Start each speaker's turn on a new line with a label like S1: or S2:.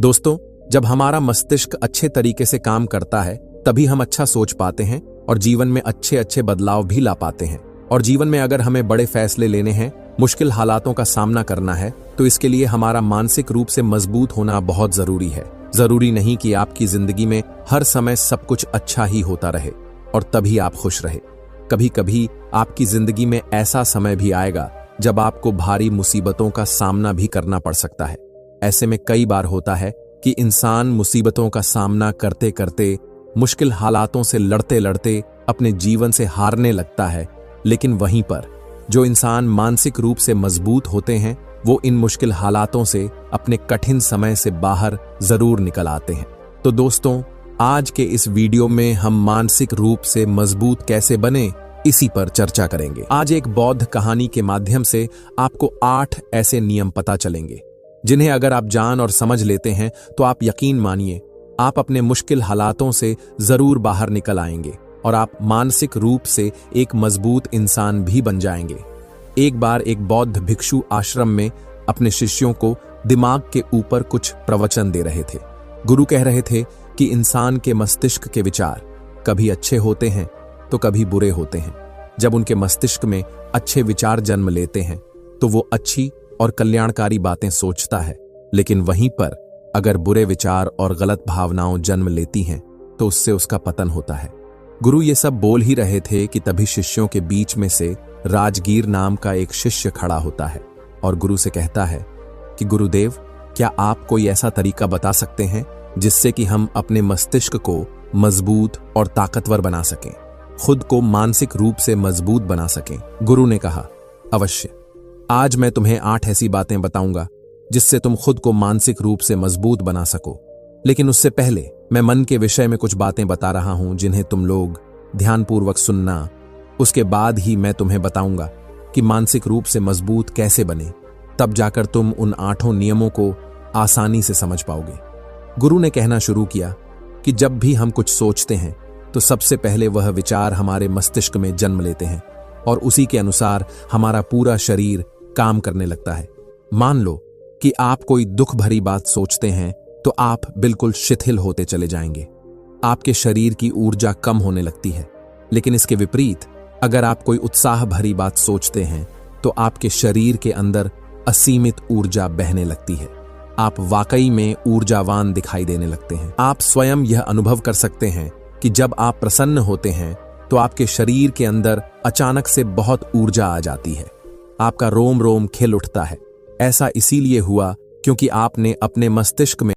S1: दोस्तों, जब हमारा मस्तिष्क अच्छे तरीके से काम करता है तभी हम अच्छा सोच पाते हैं और जीवन में अच्छे अच्छे बदलाव भी ला पाते हैं। और जीवन में अगर हमें बड़े फैसले लेने हैं, मुश्किल हालातों का सामना करना है, तो इसके लिए हमारा मानसिक रूप से मजबूत होना बहुत जरूरी है। जरूरी नहीं कि आपकी जिंदगी में हर समय सब कुछ अच्छा ही होता रहे और तभी आप खुश रहे। कभी कभी आपकी जिंदगी में ऐसा समय भी आएगा जब आपको भारी मुसीबतों का सामना भी करना पड़ सकता है। ऐसे में कई बार होता है कि इंसान मुसीबतों का सामना करते करते, मुश्किल हालातों से लड़ते लड़ते अपने जीवन से हारने लगता है। लेकिन वहीं पर जो इंसान मानसिक रूप से मजबूत होते हैं, वो इन मुश्किल हालातों से, अपने कठिन समय से बाहर जरूर निकल आते हैं। तो दोस्तों, आज के इस वीडियो में हम मानसिक रूप से मजबूत कैसे बने, इसी पर चर्चा करेंगे। आज एक बौद्ध कहानी के माध्यम से आपको 8 ऐसे नियम पता चलेंगे जिन्हें अगर आप जान और समझ लेते हैं तो आप यकीन मानिए, आप अपने मुश्किल हालातों से जरूर बाहर निकल आएंगे और आप मानसिक रूप से एक मजबूत इंसान भी बन जाएंगे। एक बार एक बौद्ध भिक्षु आश्रम में अपने शिष्यों को दिमाग के ऊपर कुछ प्रवचन दे रहे थे। गुरु कह रहे थे कि इंसान के मस्तिष्क के विचार कभी अच्छे होते हैं तो कभी बुरे होते हैं। जब उनके मस्तिष्क में अच्छे विचार जन्म लेते हैं तो वो अच्छी और कल्याणकारी बातें सोचता है, लेकिन वहीं पर अगर बुरे विचार और गलत भावनाओं जन्म लेती हैं तो उससे उसका पतन होता है। गुरु ये सब बोल ही रहे थे कि तभी शिष्यों के बीच में से राजगीर नाम का एक शिष्य खड़ा होता है और गुरु से कहता है कि गुरुदेव, क्या आप कोई ऐसा तरीका बता सकते हैं जिससे कि हम अपने मस्तिष्क को मजबूत और ताकतवर बना सकें, खुद को मानसिक रूप से मजबूत बना सकें। गुरु ने कहा, अवश्य, आज मैं तुम्हें 8 ऐसी बातें बताऊंगा जिससे तुम खुद को मानसिक रूप से मजबूत बना सको। लेकिन उससे पहले मैं मन के विषय में कुछ बातें बता रहा हूं जिन्हें तुम लोग ध्यानपूर्वक सुनना। उसके बाद ही मैं तुम्हें बताऊंगा कि मानसिक रूप से मजबूत कैसे बने, तब जाकर तुम उन 8 नियमों को आसानी से समझ पाओगे। गुरु ने कहना शुरू किया कि जब भी हम कुछ सोचते हैं तो सबसे पहले वह विचार हमारे मस्तिष्क में जन्म लेते हैं और उसी के अनुसार हमारा पूरा शरीर काम करने लगता है। मान लो कि आप कोई दुख भरी बात सोचते हैं तो आप बिल्कुल शिथिल होते चले जाएंगे, आपके शरीर की ऊर्जा कम होने लगती है। लेकिन इसके विपरीत अगर आप कोई उत्साह भरी बात सोचते हैं तो आपके शरीर के अंदर असीमित ऊर्जा बहने लगती है, आप वाकई में ऊर्जावान दिखाई देने लगते हैं। आप स्वयं यह अनुभव कर सकते हैं कि जब आप प्रसन्न होते हैं तो आपके शरीर के अंदर अचानक से बहुत ऊर्जा आ जाती है, आपका रोम रोम खिल उठता है। ऐसा इसीलिए हुआ क्योंकि आपने अपने मस्तिष्क में